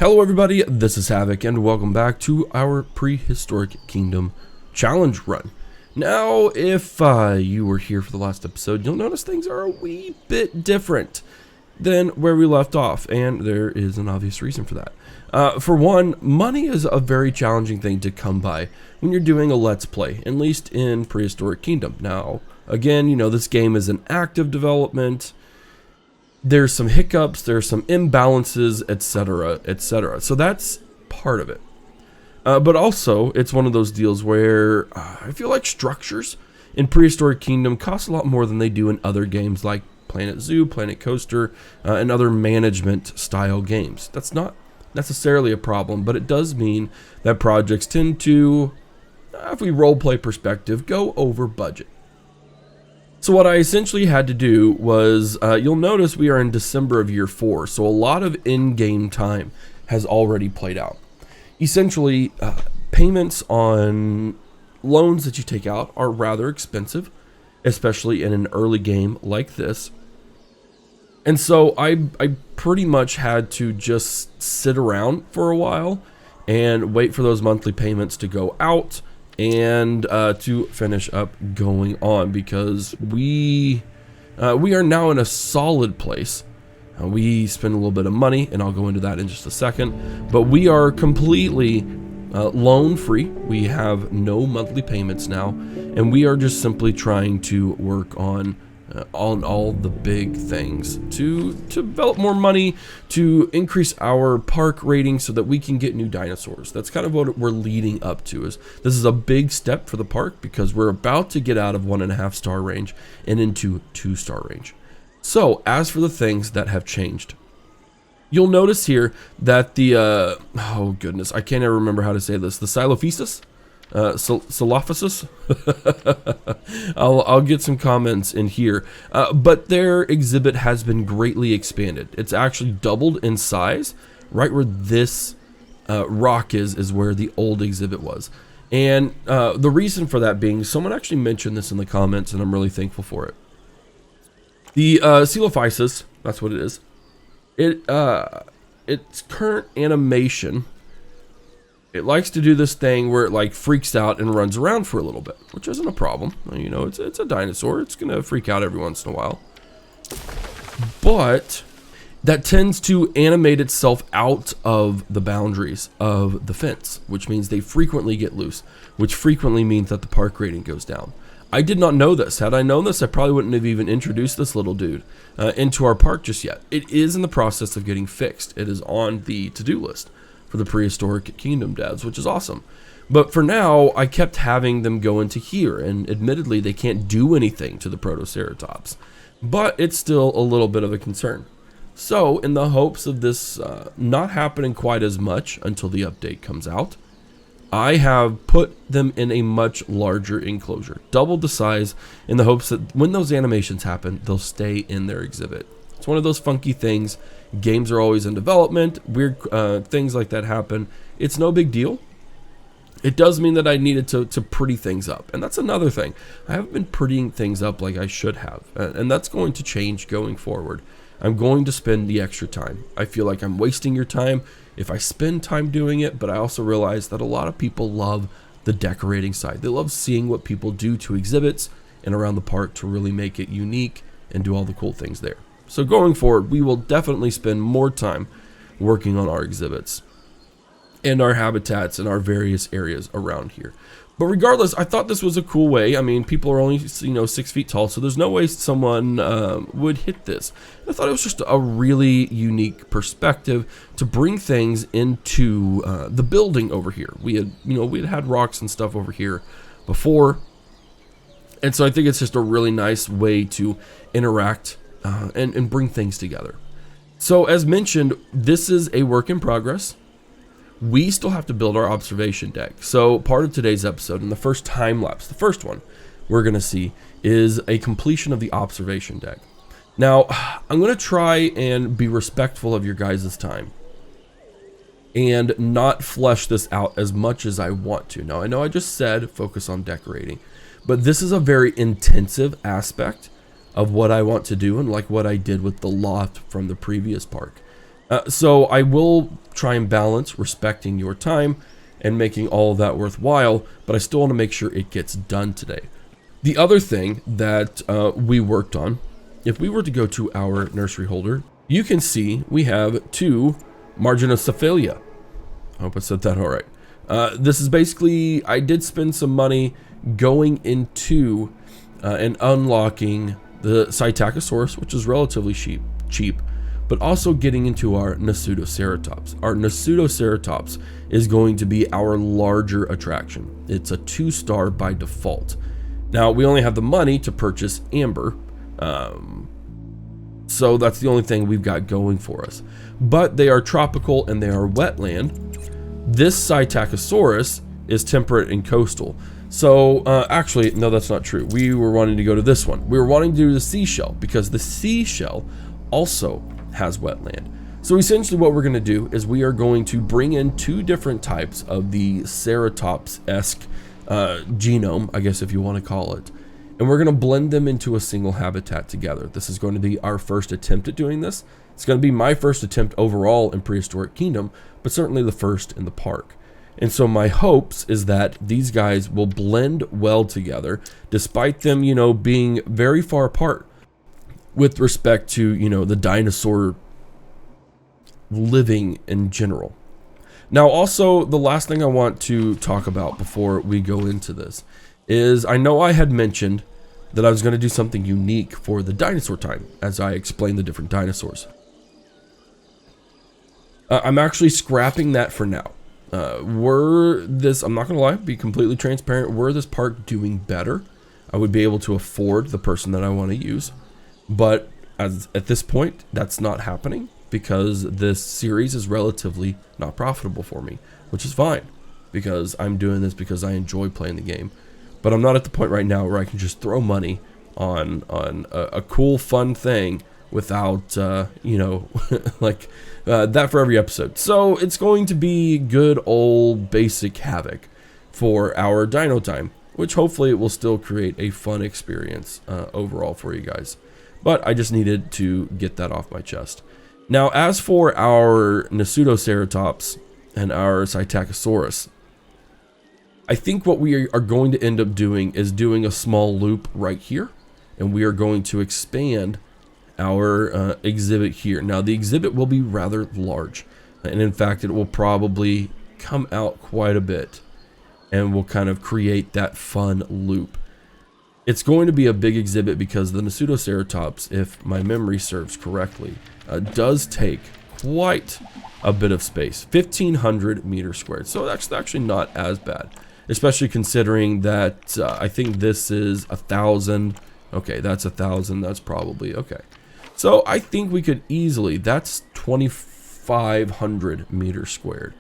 Hello everybody, this is Havoc and welcome back to our Prehistoric Kingdom challenge run. Now, if you were here for the last episode, you'll notice things are a wee bit different than where we left off, and there is an obvious reason for that. For one, money is a very challenging thing to come by when you're doing a Let's Play, at least in Prehistoric Kingdom. Now, again, you know, this game is in active development. There's some hiccups, there's some imbalances, etc., etc. So that's part of it. But also, it's one of those deals where I feel like structures in Prehistoric Kingdom cost a lot more than they do in other games like Planet Zoo, Planet Coaster, and other management style games. That's not necessarily a problem, but it does mean that projects tend to, if we roleplay perspective, go over budget. So what I essentially had to do was, you'll notice we are in December of year 4, so a lot of in-game time has already played out. Essentially, payments on loans that you take out are rather expensive, especially in an early game like this. And so I pretty much had to just sit around for a while and wait for those monthly payments to go out and to finish up going on, because we are now in a solid place. We spend a little bit of money, and I'll go into that in just a second, but we are completely loan free. We have no monthly payments now, and we are just simply trying to work on all the big things to develop more money, to increase our park rating so that we can get new dinosaurs. That's kind of what we're leading up to. This is a big step for the park, because we're about to get out of 1.5 star range and into 2-star range. So as for the things that have changed, you'll notice here that the oh goodness, I can't ever remember how to say this, the Silophysis, Silophysis. I'll get some comments in here, but their exhibit has been greatly expanded. It's actually doubled in size. Right where this rock is where the old exhibit was, and the reason for that being, someone actually mentioned this in the comments, and I'm really thankful for it. The Silophysis, that's what it is. Its current animation, it likes to do this thing where it like freaks out and runs around for a little bit, which isn't a problem. You know, it's a dinosaur. It's gonna freak out every once in a while. But that tends to animate itself out of the boundaries of the fence, which means they frequently get loose, which frequently means that the park rating goes down. I did not know this. Had I known this, I probably wouldn't have even introduced this little dude into our park just yet. It is in the process of getting fixed. It is on the to-do list for the Prehistoric Kingdom devs, which is awesome. But for now, I kept having them go into here, and admittedly, they can't do anything to the Protoceratops, but it's still a little bit of a concern. So, in the hopes of this not happening quite as much until the update comes out, I have put them in a much larger enclosure, doubled the size, in the hopes that when those animations happen, they'll stay in their exhibit. It's one of those funky things. Games are always in development. Weird things like that happen. It's no big deal. It does mean that I needed to pretty things up. And that's another thing. I haven't been prettying things up like I should have. And that's going to change going forward. I'm going to spend the extra time. I feel like I'm wasting your time if I spend time doing it, but I also realize that a lot of people love the decorating side. They love seeing what people do to exhibits and around the park to really make it unique and do all the cool things there. So going forward, we will definitely spend more time working on our exhibits and our habitats and our various areas around here. But regardless, I thought this was a cool way. I mean, people are only 6 feet tall, so there's no way someone would hit this. I thought it was just a really unique perspective to bring things into the building over here. We had rocks and stuff over here before, and so I think it's just a really nice way to interact and bring things together. So as mentioned, this is a work in progress. We still have to build our observation deck. So part of today's episode, and the first time lapse, the first one we're going to see, is a completion of the observation deck. Now, I'm going to try and be respectful of your guys' time and not flesh this out as much as I want to. Now, I know I just said focus on decorating, but this is a very intensive aspect of what I want to do, and like what I did with the loft from the previous park. So I will try and balance respecting your time and making all of that worthwhile, but I still want to make sure it gets done today. The other thing that we worked on, if we were to go to our nursery holder, you can see we have 2 Marginocephalia. I hope I said that all right. This is basically, I did spend some money going into and unlocking the Psittacosaurus, which is relatively cheap, but also getting into our Nasutaceratops. Our Nasutaceratops is going to be our larger attraction. It's a 2-star by default. Now, we only have the money to purchase amber, so that's the only thing we've got going for us. But they are tropical and they are wetland. This Psittacosaurus is temperate and coastal. So, actually, no, that's not true. We were wanting to go to this one. We were wanting to do the seashell because the seashell also has wetland. So essentially what we're going to do is we are going to bring in 2 different types of the Ceratops-esque genome, I guess if you want to call it, and we're going to blend them into a single habitat together. This is going to be our first attempt at doing this. It's going to be my first attempt overall in Prehistoric Kingdom, but certainly the first in the park. And so my hopes is that these guys will blend well together, despite them, you know, being very far apart with respect to, you know, the dinosaur living in general. Now, also, the last thing I want to talk about before we go into this is I know I had mentioned that I was going to do something unique for the dinosaur time as I explain the different dinosaurs. I'm actually scrapping that for now. I'm not going to lie, be completely transparent, were this park doing better, I would be able to afford the person that I want to use. But at this point, that's not happening because this series is relatively not profitable for me, which is fine because I'm doing this because I enjoy playing the game. But I'm not at the point right now where I can just throw money on a cool, fun thing without, you know, like that for every episode. So it's going to be good old basic Havoc for our Dino Time, which hopefully it will still create a fun experience overall for you guys. But I just needed to get that off my chest. Now, as for our Nasutaceratops and our Psittacosaurus, I think what we are going to end up doing is doing a small loop right here, and we are going to expand our exhibit here. Now, the exhibit will be rather large, and in fact, it will probably come out quite a bit, and will kind of create that fun loop. It's going to be a big exhibit because the Nasutaceratops, if my memory serves correctly, does take quite a bit of space, 1,500 meters squared. So that's actually not as bad, especially considering that I think this is 1,000. Okay, that's 1,000. That's probably okay. So I think we could easily, that's 2,500 meters squared.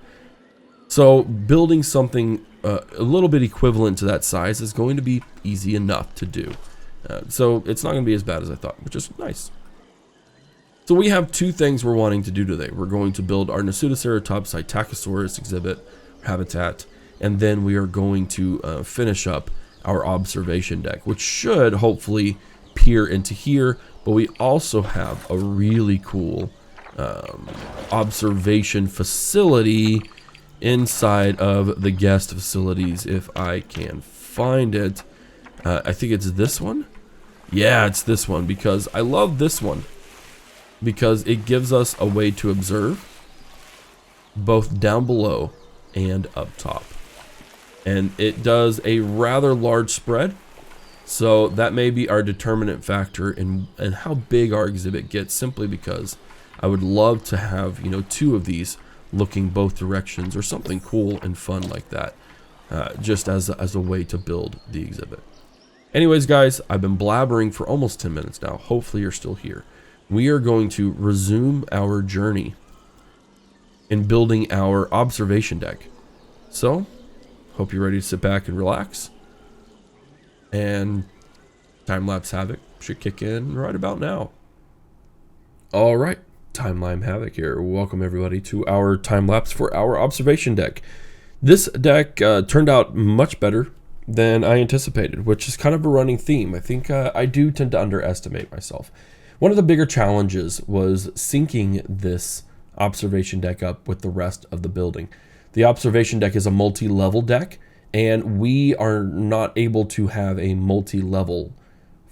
So building something a little bit equivalent to that size is going to be easy enough to do. So it's not going to be as bad as I thought, which is nice. So we have 2 things we're wanting to do today. We're going to build our Nasutaceratops Psittacosaurus exhibit habitat, and then we are going to finish up our observation deck, which should hopefully peer into here, but we also have a really cool observation facility inside of the guest facilities, if I can find it. I think it's this one. Yeah, it's this one, because I love this one because it gives us a way to observe both down below and up top, and it does a rather large spread, so that may be our determinant factor in how big our exhibit gets, simply because I would love to have, you know, 2 of these looking both directions or something cool and fun like that, just as a way to build the exhibit. Anyways, guys, I've been blabbering for almost 10 minutes now. Hopefully you're still here. We are going to resume our journey in building our observation deck. So, hope you're ready to sit back and relax. And Timelapse Havoc should kick in right about now. All right. Timelapse Havoc here. Welcome everybody to our time lapse for our observation deck. This deck turned out much better than I anticipated, which is kind of a running theme. I think I do tend to underestimate myself. One of the bigger challenges was syncing this observation deck up with the rest of the building. The observation deck is a multi-level deck, and we are not able to have a multi-level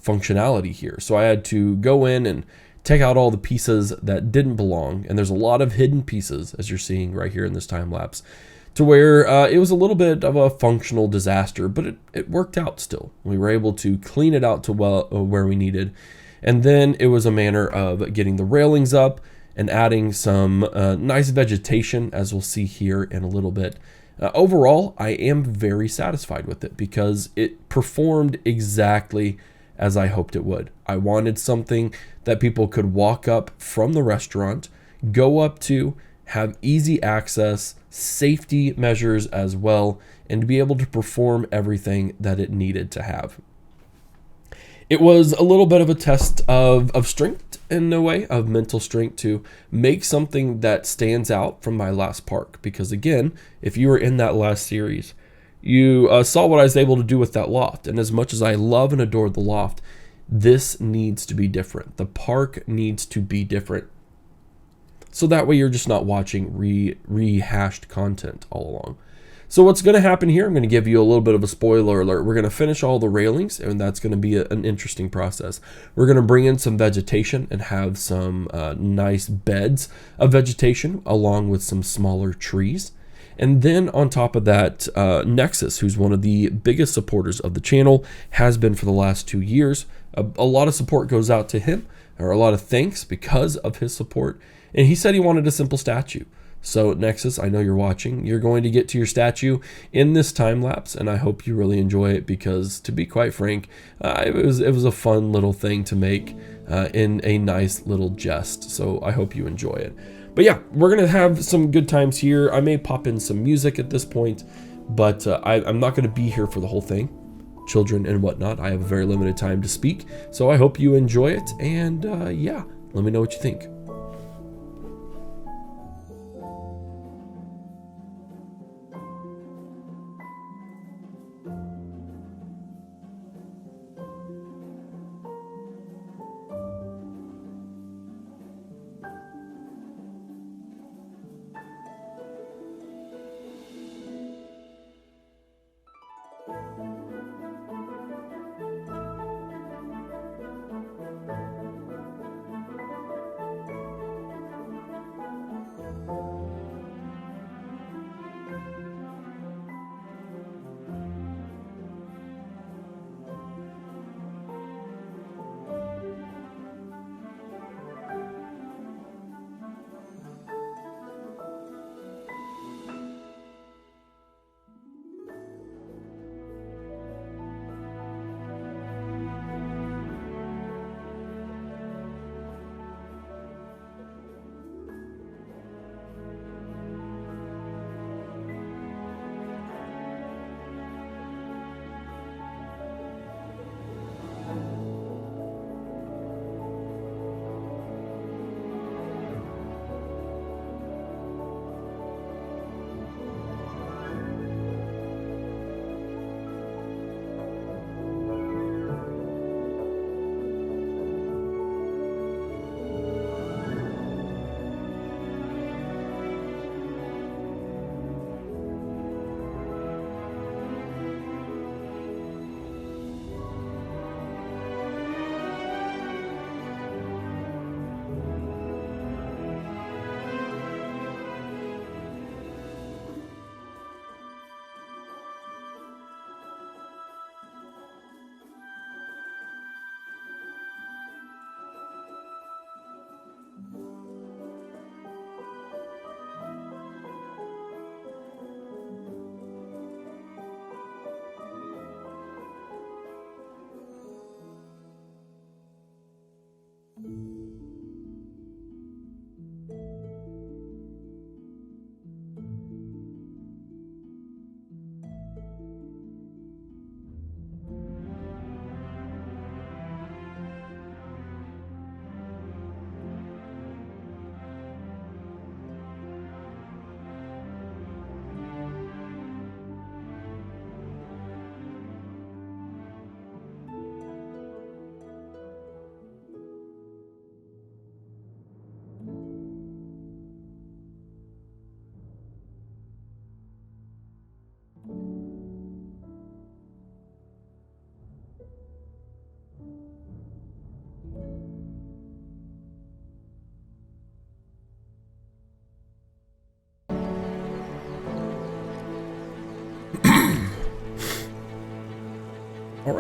functionality here. So I had to go in and take out all the pieces that didn't belong, and there's a lot of hidden pieces, as you're seeing right here in this time lapse, to where it was a little bit of a functional disaster, but it worked out still. We were able to clean it out to where we needed, and then it was a matter of getting the railings up and adding some nice vegetation, as we'll see here in a little bit. Overall, I am very satisfied with it because it performed exactly as I hoped it would. I wanted something that people could walk up from the restaurant, go up to, have easy access, safety measures as well, and to be able to perform everything that it needed to have. It was a little bit of a test of strength in a way, of mental strength, to make something that stands out from my last park. Because again, if you were in that last series, you saw what I was able to do with that loft. And as much as I love and adore the loft, this needs to be different. The park needs to be different. So that way you're just not watching rehashed content all along. So what's going to happen here, I'm going to give you a little bit of a spoiler alert. We're going to finish all the railings, and that's going to be an interesting process. We're going to bring in some vegetation and have some nice beds of vegetation along with some smaller trees. And then on top of that, Nexus, who's one of the biggest supporters of the channel, has been for the last 2 years. A lot of support goes out to him, or a lot of thanks because of his support. And he said he wanted a simple statue. So Nexus, I know you're watching. You're going to get to your statue in this time lapse, and I hope you really enjoy it because, to be quite frank, it was a fun little thing to make in a nice little jest. So I hope you enjoy it. But yeah, we're gonna have some good times here. I may pop in some music at this point, but I'm not gonna be here for the whole thing. Children and whatnot, I have a very limited time to speak. So I hope you enjoy it, and yeah, let me know what you think.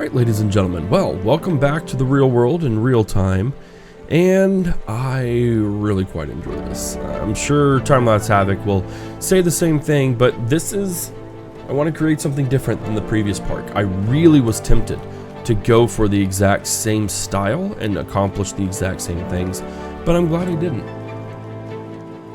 Alright, ladies and gentlemen, well, welcome back to the real world in real time, and I really quite enjoy this. I'm sure Timelapse Havoc will say the same thing, but I want to create something different than the previous park. I really was tempted to go for the exact same style and accomplish the exact same things, but I'm glad I didn't.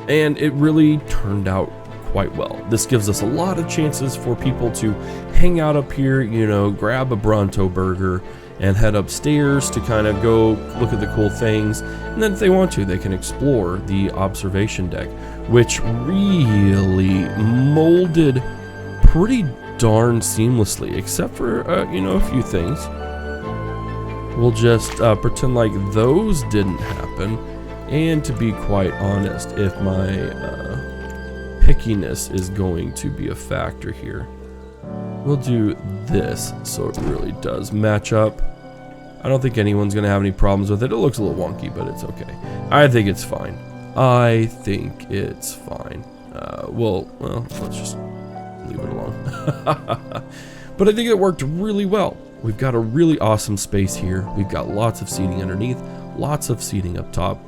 And it really turned out quite well. This gives us a lot of chances for people to hang out up here, you know, grab a Bronto burger and head upstairs to kind of go look at the cool things. And then if they want to, they can explore the observation deck, which really molded pretty darn seamlessly, except for, you know, a few things. We'll just pretend like those didn't happen. And to be quite honest, if my pickiness is going to be a factor here, we'll do this so it really does match up. I don't think anyone's going to have any problems with it. It looks a little wonky, but it's okay. I think it's fine. I think it's fine. Well, let's just leave it alone. But I think it worked really well. We've got a really awesome space here. We've got lots of seating underneath, lots of seating up top.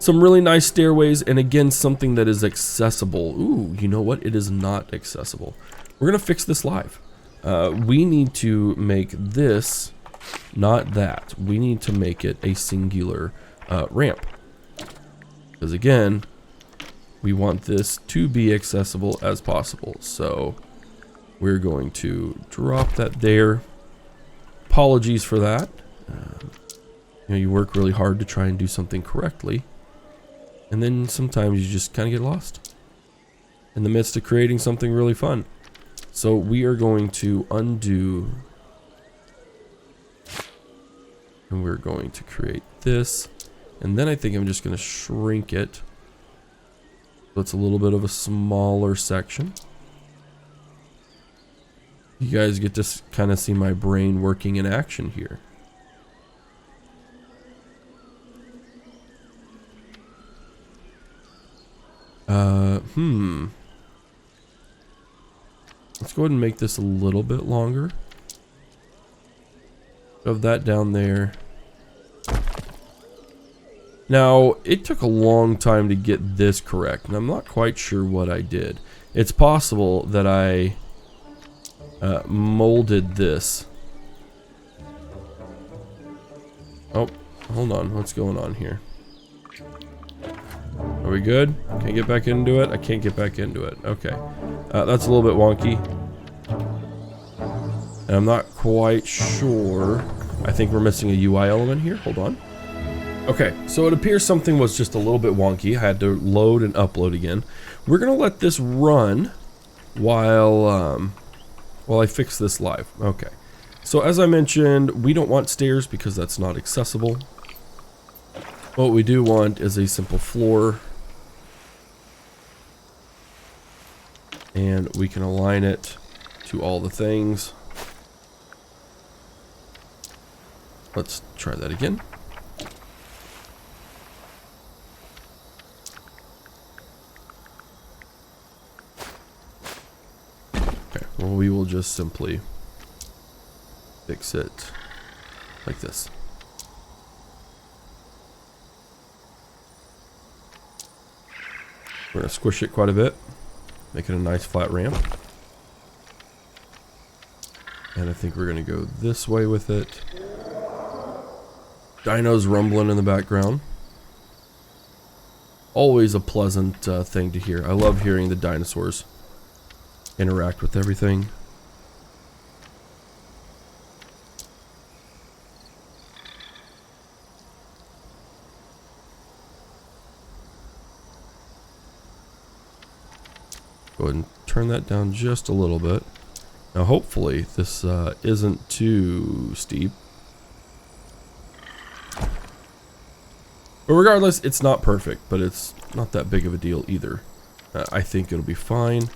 Some really nice stairways, and again, something that is accessible. Ooh, you know what? It is not accessible. We're going to fix this live. We need to make this, not that. We need to make it a singular ramp. Because again, we want this to be accessible as possible. So we're going to drop that there. Apologies for that. You know, you work really hard to try and do something correctly. And then sometimes you just kind of get lost in the midst of creating something really fun. So we are going to undo. And we're going to create this. And then I think I'm just going to shrink it. So it's a little bit of a smaller section. You guys get to kind of see my brain working in action here. Let's go ahead and make this a little bit longer. Shove that down there. Now, it took a long time to get this correct, and I'm not quite sure what I did. It's possible that I molded this. Oh, hold on. What's going on here? Are we good? Can I get back into it? I can't get back into it. Okay. That's a little bit wonky. And I'm not quite sure. I think we're missing a UI element here. Hold on. Okay, so it appears something was just a little bit wonky. I had to load and upload again. We're going to let this run while I fix this live. Okay. So as I mentioned, we don't want stairs because that's not accessible. What we do want is a simple floor. And we can align it to all the things. Let's try that again. Okay, well, we will just simply fix it like this. We're going to squish it quite a bit. Make it a nice flat ramp. And I think we're going to go this way with it. Dinos rumbling in the background. Always a pleasant thing to hear. I love hearing the dinosaurs interact with everything. Go ahead and turn that down just a little bit. Now hopefully this isn't too steep. But regardless, it's not perfect, but it's not that big of a deal either. I think it'll be fine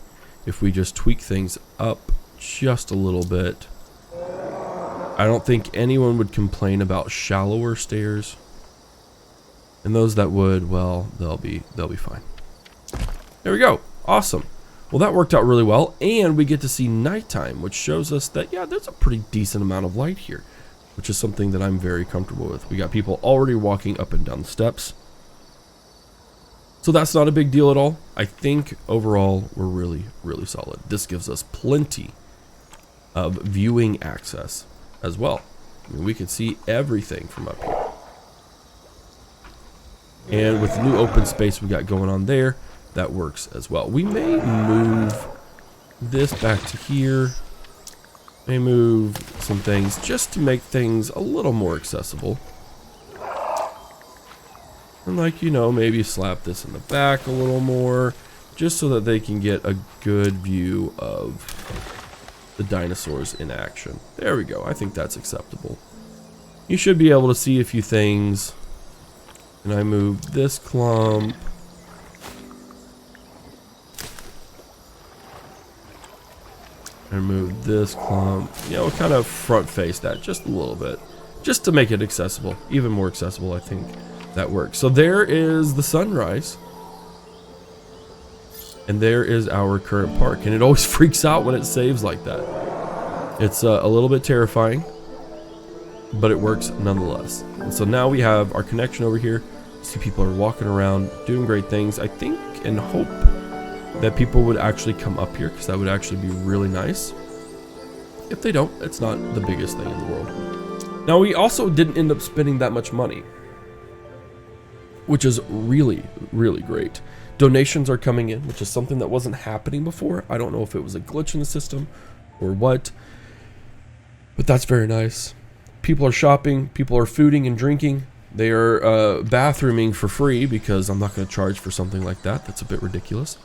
if we just tweak things up just a little bit. I don't think anyone would complain about shallower stairs. And those that would, well, they'll be fine. There we go. Awesome. Well, that worked out really well, and we get to see nighttime, which shows us that, yeah, there's a pretty decent amount of light here, which is something that I'm very comfortable with. We got people already walking up and down the steps. So that's not a big deal at all. I think overall we're really, really solid. This gives us plenty of viewing access as well. I mean, we can see everything from up here. And with the new open space we got going on there, that works as well. We may move this back to here. May move some things just to make things a little more accessible. And like, you know, maybe slap this in the back a little more, just so that they can get a good view of the dinosaurs in action. There we go. I think that's acceptable. You should be able to see a few things. And I move this clump. And move this clump. You know, kind of front face that just a little bit. Just to make it accessible. Even more accessible, I think that works. So there is the sunrise. And there is our current park. And it always freaks out when it saves like that. It's a little bit terrifying. But it works nonetheless. And so now we have our connection over here. See people are walking around, doing great things. I think and hope that people would actually come up here, because that would actually be really nice. If they don't, it's not the biggest thing in the world. Now, we also didn't end up spending that much money, which is really, really great. Donations are coming in, which is something that wasn't happening before. I don't know if it was a glitch in the system or what, but that's very nice. People are shopping, people are fooding and drinking. They are bathrooming for free, because I'm not going to charge for something like that. That's a bit ridiculous.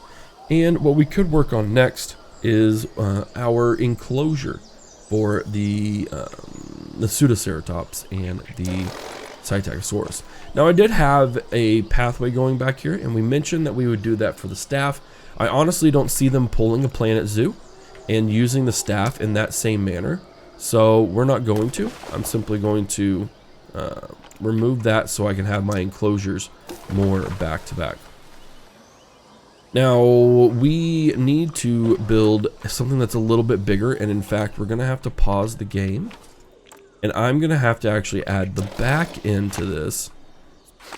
And what we could work on next is our enclosure for the Nasutaceratops and the Psittacosaurus. Now, I did have a pathway going back here, and we mentioned that we would do that for the staff. I honestly don't see them pulling a Planet Zoo and using the staff in that same manner. So we're not going to. I'm simply going to remove that so I can have my enclosures more back to back. Now, we need to build something that's a little bit bigger, and in fact, we're going to have to pause the game. And I'm going to have to actually add the back end to this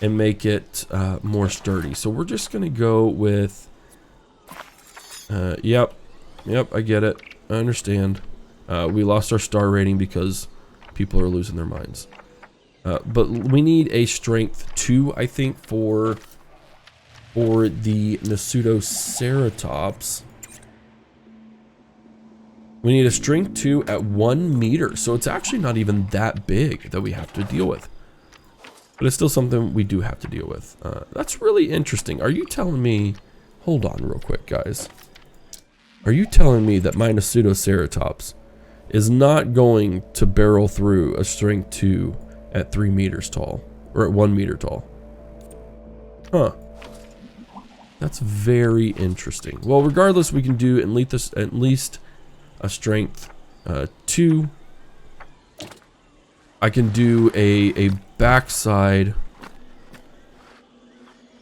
and make it more sturdy. So we're just going to go with, yep, I get it. I understand. We lost our star rating because people are losing their minds. But we need a strength 2, I think, for the Nasutaceratops. We need a strength 2 at 1 meter. So it's actually not even that big that we have to deal with. But it's still something we do have to deal with. That's really interesting. Are you telling me... Hold on real quick, guys. Are you telling me that my Nasutaceratops is not going to barrel through a strength 2 at 3 meters tall? Or at 1 meter tall? Huh. That's very interesting. Well, regardless, we can do at least a strength 2. I can do a backside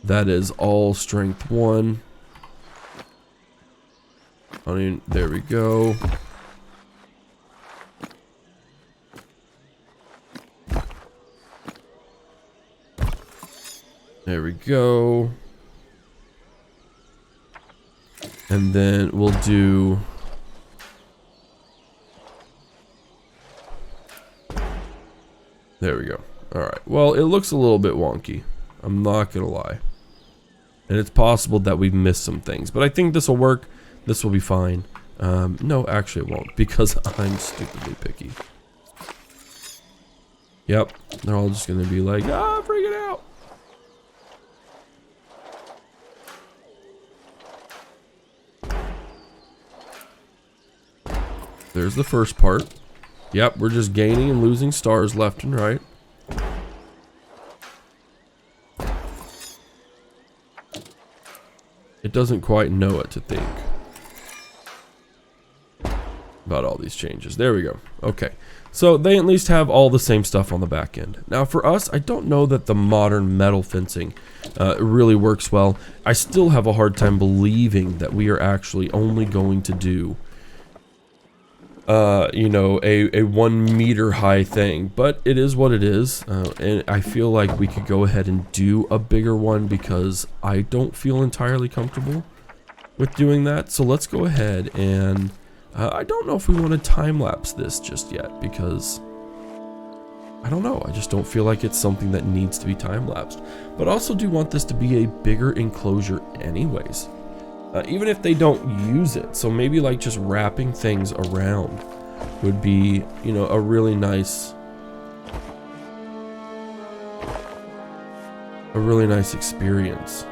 that is all strength 1. I mean, there we go. There we go. And then we'll do... There we go. Alright. Well, it looks a little bit wonky. I'm not gonna lie. And it's possible that we've missed some things. But I think this will work. This will be fine. No, actually it won't. Because I'm stupidly picky. Yep. They're all just gonna be like, ah, freak it out. There's the first part. Yep, we're just gaining and losing stars left and right. It doesn't quite know what to think about all these changes. There we go. Okay. So they at least have all the same stuff on the back end. Now for us, I don't know that the modern metal fencing It really works well. I still have a hard time believing that we are actually only going to do you know, a 1 meter high thing, but it is what it is, and I feel like we could go ahead and do a bigger one because I don't feel entirely comfortable with doing that. So let's go ahead and I don't know if we want to time lapse this just yet because I don't know, I just don't feel like it's something that needs to be time lapsed, but also do want this to be a bigger enclosure anyways. Even if they don't use it, so maybe like just wrapping things around would be, you know, a really nice experience.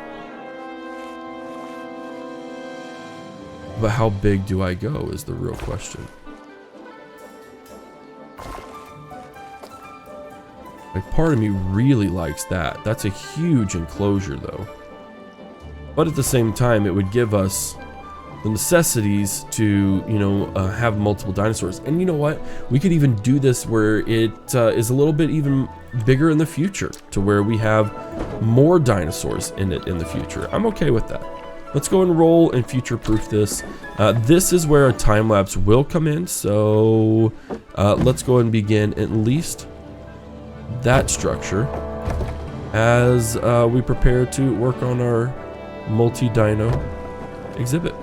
But how big do I go is the real question. Like, part of me really likes that. That's a huge enclosure though. But at the same time, it would give us the necessities to, you know, have multiple dinosaurs. And you know what? We could even do this where it is a little bit even bigger in the future, to where we have more dinosaurs in it in the future. I'm okay with that. Let's go and roll and future-proof this. This is where a time lapse will come in. So let's go and begin at least that structure as we prepare to work on our multi-dino exhibit.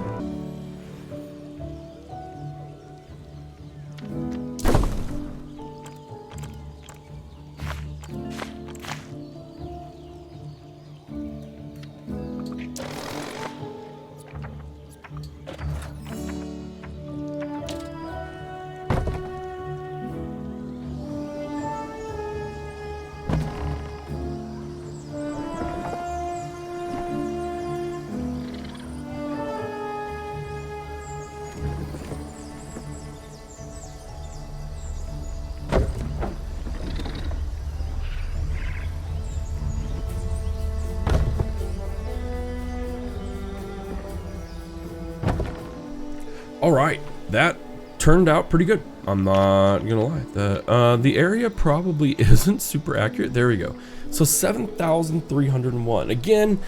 Alright, that turned out pretty good. I'm not gonna lie. The area probably isn't super accurate. There we go. So 7,301. Again,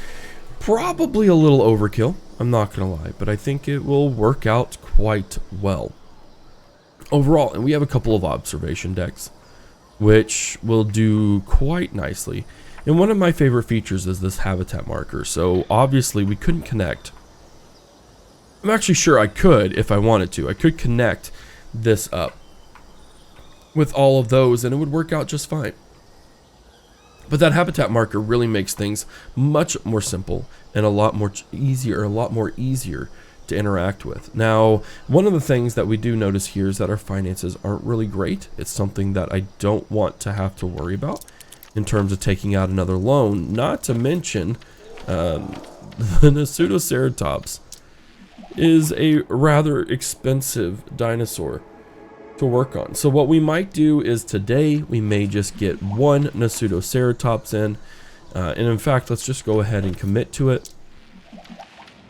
probably a little overkill. I'm not gonna lie, but I think it will work out quite well overall. And we have a couple of observation decks, which will do quite nicely. And one of my favorite features is this habitat marker. So obviously we couldn't connect. I'm actually sure I could if I wanted to. I could connect this up with all of those and it would work out just fine. But that habitat marker really makes things much more simple and a lot more easier to interact with. Now, one of the things that we do notice here is that our finances aren't really great. It's something that I don't want to have to worry about in terms of taking out another loan, not to mention the Nasutaceratops is a rather expensive dinosaur to work on. So what we might do is today we may just get one Nasutaceratops in, and in fact let's just go ahead and commit to it.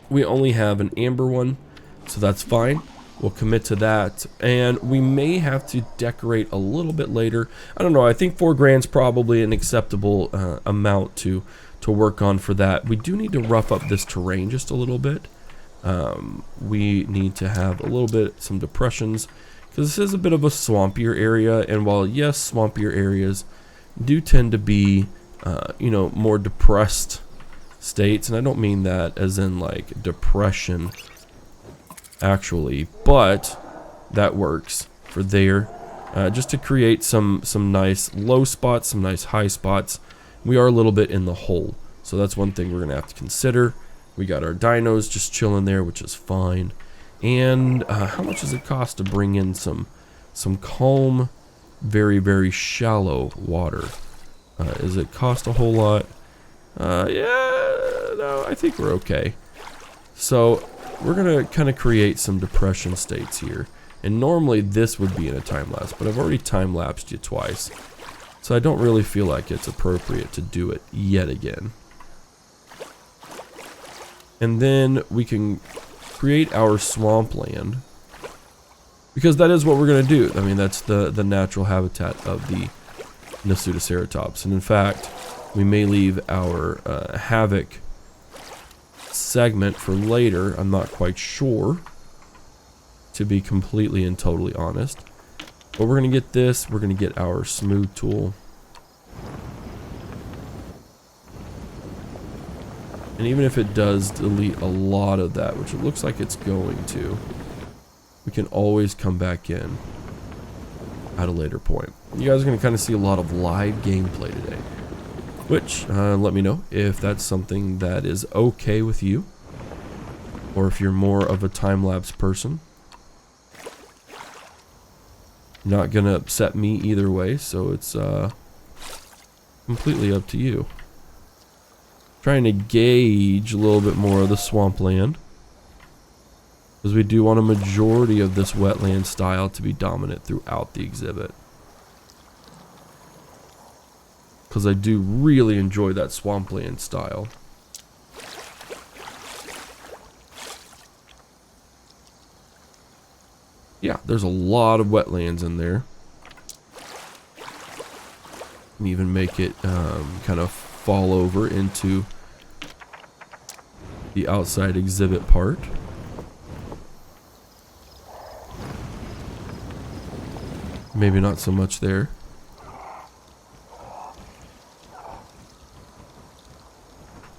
We only have an amber one, so that's fine. We'll commit to that, and we may have to decorate a little bit later. I don't know, I think 4 grand's probably an acceptable amount to work on for that. We do need to rough up this terrain just a little bit. We need to have a little bit, some depressions, because this is a bit of a swampier area, and while yes, swampier areas do tend to be, you know, more depressed states, and I don't mean that as in like depression actually, but that works for there, just to create some nice low spots, some nice high spots. We are a little bit in the hole, so that's one thing we're gonna have to consider. We got our dinos just chilling there, which is fine. And how much does it cost to bring in some calm, very, very shallow water? Does it cost a whole lot? Yeah, no, I think we're okay. So we're gonna kind of create some depression states here. And normally this would be in a time lapse, but I've already time lapsed you twice. So I don't really feel like it's appropriate to do it yet again. And then we can create our swampland, because that is what we're going to do. I mean, that's the natural habitat of the Nasutaceratops. And in fact, We may leave our Havoc segment for later. I'm not quite sure, to be completely and totally honest. But we're going to get this. We're going to get our smooth tool. And even if it does delete a lot of that, which it looks like it's going to, we can always come back in at a later point. You guys are going to kind of see a lot of live gameplay today, which let me know if that's something that is okay with you, or if you're more of a time-lapse person. Not going to upset me either way, so it's completely up to you. Trying to gauge a little bit more of the swampland, because we do want a majority of this wetland style to be dominant throughout the exhibit. Because I do really enjoy that swampland style. Yeah, there's a lot of wetlands in there. And even make it kind of fall over into the outside exhibit part. Maybe not so much there.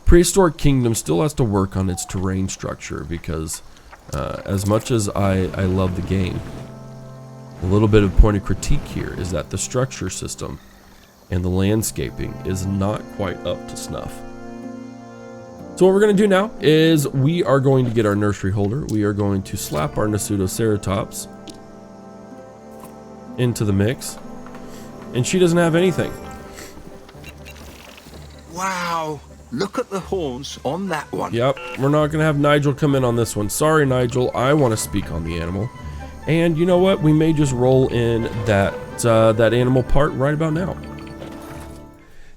Prehistoric Kingdom still has to work on its terrain structure, because as much as I love the game, a little bit of point of critique here is that the structure system and the landscaping is not quite up to snuff. So what we're going to do now is we are going to get our nursery holder. We are going to slap our Nasutaceratops into the mix, and she doesn't have anything. Wow, look at the horns on that one. Yep, we're not going to have Nigel come in on this one. Sorry, Nigel, I want to speak on the animal. And you know what? We may just roll in that animal part right about now.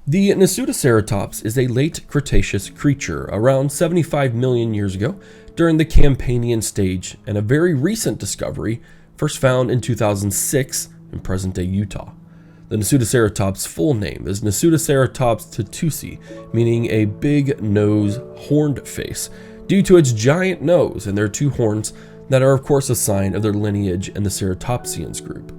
The Nasutaceratops is a late Cretaceous creature around 75 million years ago during the Campanian stage, and a very recent discovery, first found in 2006 in present-day Utah. The Nasutaceratops' full name is Nasutaceratops tutusi, meaning a big nose, horned face, due to its giant nose and their two horns that are of course a sign of their lineage in the Ceratopsians group.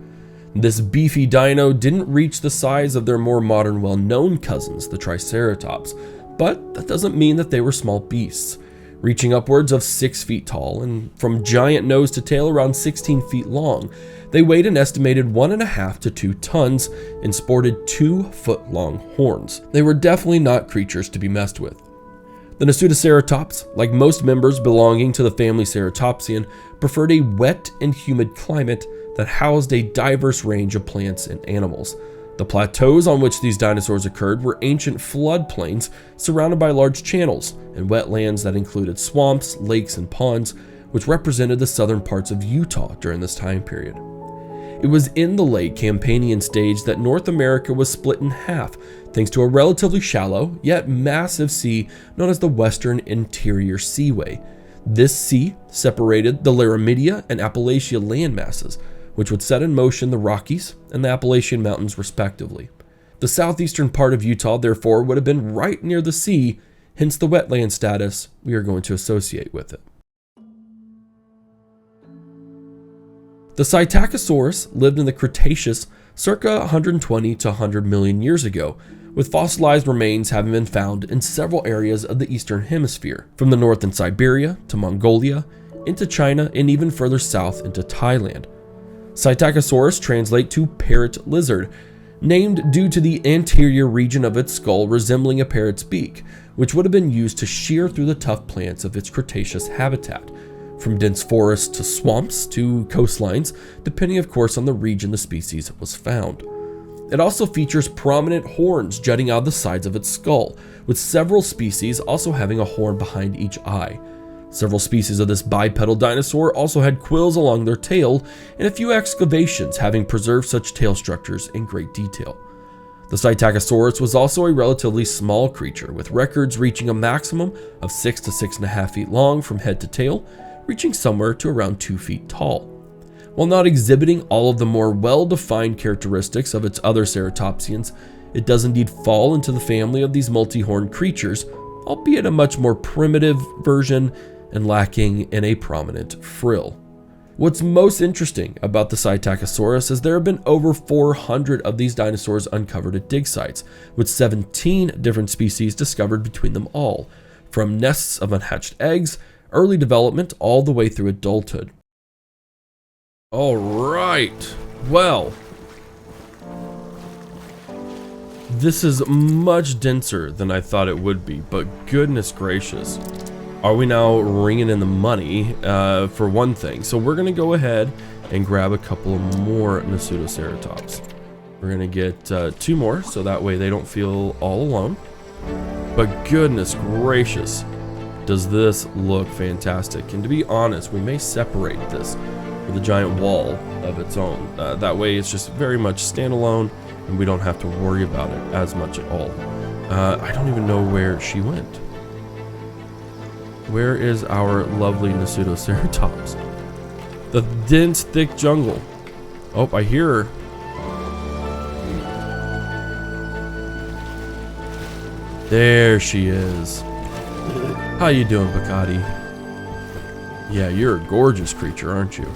This beefy dino didn't reach the size of their more modern well-known cousins, the Triceratops, but that doesn't mean that they were small beasts, reaching upwards of 6 feet tall and from giant nose to tail around 16 feet long. They weighed an estimated 1.5 to 2 tons and sported 2-foot-long horns. They were definitely not creatures to be messed with. The Nasutaceratops, like most members belonging to the family Ceratopsian, preferred a wet and humid climate that housed a diverse range of plants and animals. The plateaus on which these dinosaurs occurred were ancient floodplains surrounded by large channels and wetlands that included swamps, lakes, and ponds, which represented the southern parts of Utah during this time period. It was in the late Campanian stage that North America was split in half, thanks to a relatively shallow, yet massive sea known as the Western Interior Seaway. This sea separated the Laramidia and Appalachia landmasses, which would set in motion the Rockies and the Appalachian Mountains respectively. The southeastern part of Utah, therefore, would have been right near the sea, hence the wetland status we are going to associate with it. The Psittacosaurus lived in the Cretaceous circa 120 to 100 million years ago, with fossilized remains having been found in several areas of the eastern hemisphere, from the north in Siberia to Mongolia, into China, and even further south into Thailand. Psittacosaurus translate to parrot lizard, named due to the anterior region of its skull resembling a parrot's beak, which would have been used to shear through the tough plants of its Cretaceous habitat, from dense forests to swamps to coastlines, depending of course on the region the species was found. It also features prominent horns jutting out of the sides of its skull, with several species also having a horn behind each eye. Several species of this bipedal dinosaur also had quills along their tail, and a few excavations having preserved such tail structures in great detail. The Psittacosaurus was also a relatively small creature, with records reaching a maximum of 6 to 6.5 feet long from head to tail, reaching somewhere to around 2 feet tall. While not exhibiting all of the more well-defined characteristics of its other ceratopsians, It does indeed fall into the family of these multi-horned creatures, albeit a much more primitive version and lacking in a prominent frill. What's most interesting about the Psittacosaurus is there have been over 400 of these dinosaurs uncovered at dig sites, with 17 different species discovered between them all, from nests of unhatched eggs, early development, all the way through adulthood. All right, well, this is much denser than I thought it would be, but goodness gracious. Are we now ringing in the money, for one thing? So we're gonna go ahead and grab a couple more Nasutaceratops. We're gonna get 2 more, so that way they don't feel all alone. But goodness gracious, does this look fantastic. And to be honest, we may separate this with a giant wall of its own. That way it's just very much standalone, and we don't have to worry about it as much at all. I don't even know where she went. Where is our lovely Nasutaceratops? The dense, thick jungle. Oh, I hear her. There she is. How you doing, Piccati? Yeah, you're a gorgeous creature, aren't you?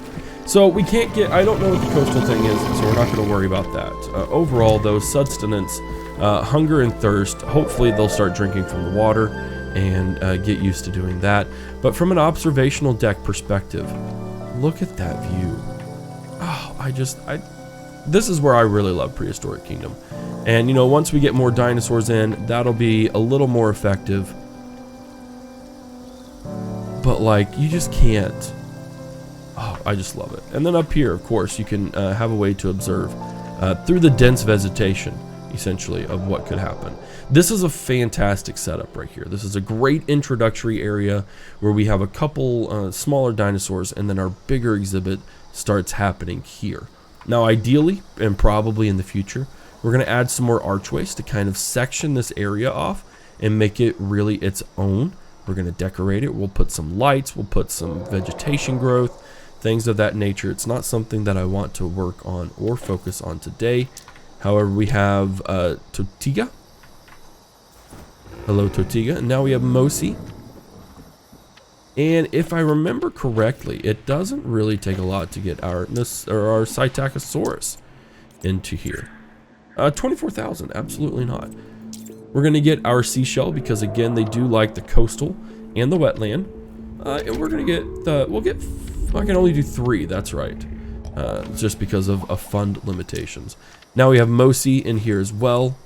So we can't get, I don't know what the coastal thing is, so we're not going to worry about that. Overall, though, sustenance, hunger and thirst, hopefully they'll start drinking from the water and get used to doing that. But from an observational deck perspective, look at that view. Oh, this is where I really love Prehistoric Kingdom. And you know, once we get more dinosaurs in, that'll be a little more effective. But like, you just can't. Oh, I just love it. And then up here, of course, you can have a way to observe through the dense vegetation, essentially, of what could happen. This is a fantastic setup right here. This is a great introductory area where we have a couple smaller dinosaurs, and then our bigger exhibit starts happening here. Now, ideally, and probably in the future, we're going to add some more archways to kind of section this area off and make it really its own. We're going to decorate it. We'll put some lights. We'll put some vegetation growth, things of that nature. It's not something that I want to work on or focus on today. However, we have Totiga. Hello, Totiga. And now we have Mosi. And if I remember correctly, it doesn't really take a lot to get our Psittacosaurus into here. 24,000, absolutely not. We're going to get our seashell because, again, they do like the coastal and the wetland. And we're going to get, I can only do 3, that's right. Just because of fund limitations. Now we have Mosi in here as well.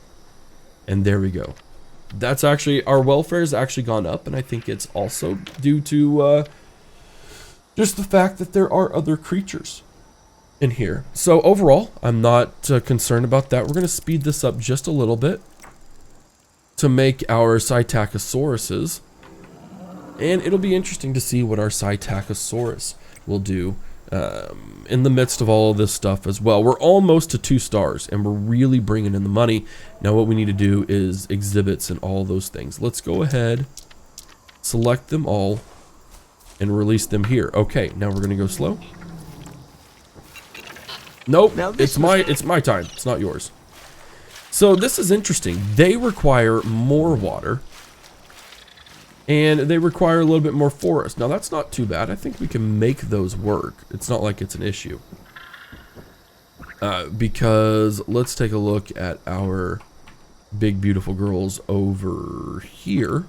And there we go. That's actually, our welfare has actually gone up, and I think it's also due to just the fact that there are other creatures in here. So overall, I'm not concerned about that. We're going to speed this up just a little bit to make our Psittacosauruses, and it'll be interesting to see what our Psittacosaurus will do in the midst of all of this stuff as well. We're almost to 2 stars, and we're really bringing in the money. Now what we need to do is exhibits and all those things. Let's go ahead, select them all, and release them here. Okay, now we're gonna go slow. Nope, it's my time. It's not yours. So this is interesting. They require more water, and they require a little bit more forest. Now that's not too bad. I think we can make those work. It's not like it's an issue. Because let's take a look at our big beautiful girls over here.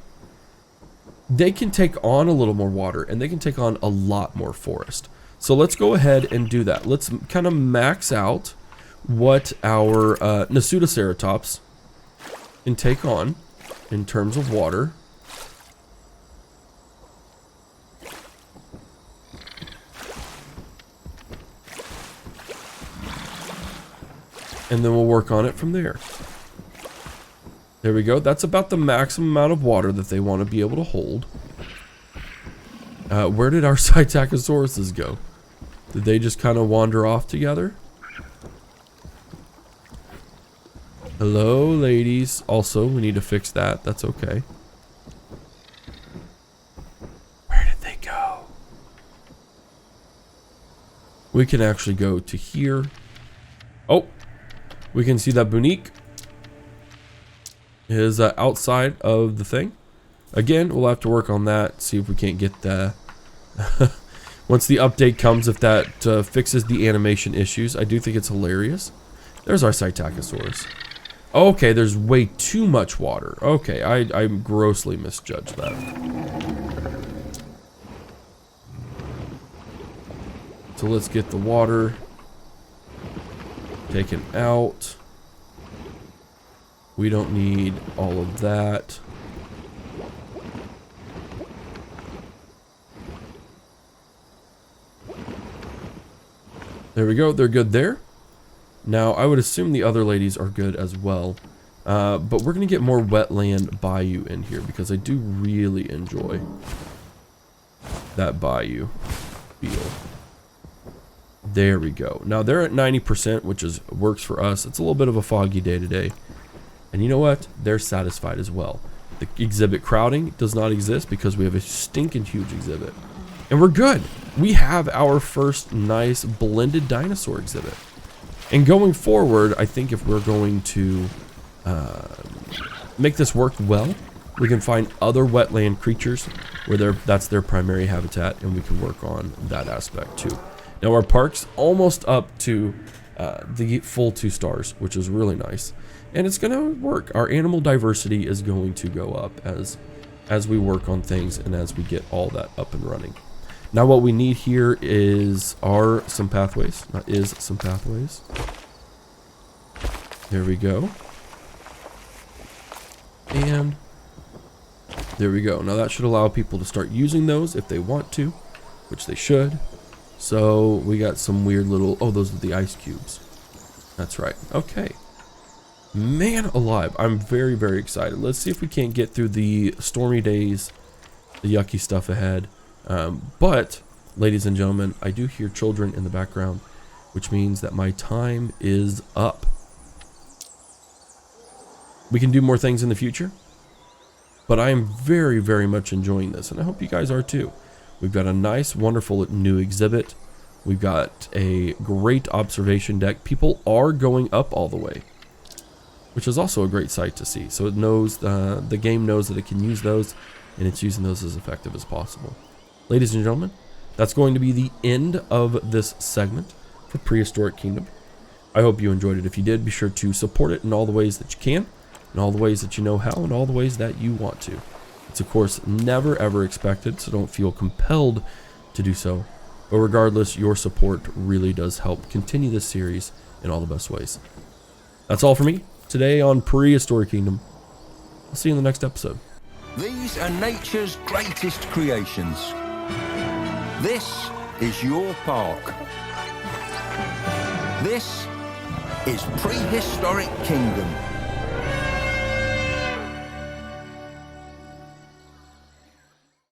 They can take on a little more water, and they can take on a lot more forest. So let's go ahead and do that. Let's kind of max out what our Nasutaceratops can take on in terms of water. And then we'll work on it from there. There we go. That's about the maximum amount of water that they want to be able to hold. Where did our Psittacosauruses go? Did they just kind of wander off together? Hello, ladies. Also, we need to fix that. That's okay. Where did they go? We can actually go to here. Oh, we can see that Bunique. is outside of the thing. Again, we'll have to work on that, see if we can't get the... Once the update comes, if that fixes the animation issues. I do think it's hilarious. There's our Psittacosaurus. Okay, there's way too much water. Okay, I grossly misjudged that. So let's get the water taken out. We don't need all of that. There we go, they're good there. Now, I would assume the other ladies are good as well. But we're going to get more wetland bayou in here because I do really enjoy that bayou feel. There we go. Now, they're at 90%, which works for us. It's a little bit of a foggy day today. And you know what? They're satisfied as well. The exhibit crowding does not exist because we have a stinking huge exhibit. And we're good. We have our first nice blended dinosaur exhibit. And going forward, I think if we're going to make this work well, we can find other wetland creatures where that's their primary habitat, and we can work on that aspect too. Now our park's almost up to the full 2 stars, which is really nice. And it's going to work. Our animal diversity is going to go up as we work on things and as we get all that up and running. Now what we need here is some pathways. There we go. And there we go. Now that should allow people to start using those if they want to, which they should. So we got some weird little, oh, those are the ice cubes. That's right. Okay. Man alive. I'm very, very excited. Let's see if we can't get through the stormy days, the yucky stuff ahead. But, ladies and gentlemen, I do hear children in the background, which means that my time is up. We can do more things in the future, but I am very, very much enjoying this, and I hope you guys are too. We've got a nice, wonderful new exhibit. We've got a great observation deck. People are going up all the way, which is also a great sight to see. So it knows, the game knows that it can use those, and it's using those as effective as possible. Ladies and gentlemen, that's going to be the end of this segment for Prehistoric Kingdom. I hope you enjoyed it. If you did, be sure to support it in all the ways that you can, in all the ways that you know how, and all the ways that you want to. It's, of course, never ever expected, so don't feel compelled to do so. But regardless, your support really does help continue this series in all the best ways. That's all for me today on Prehistoric Kingdom. I'll see you in the next episode. These are nature's greatest creations. This is your park. This is Prehistoric Kingdom.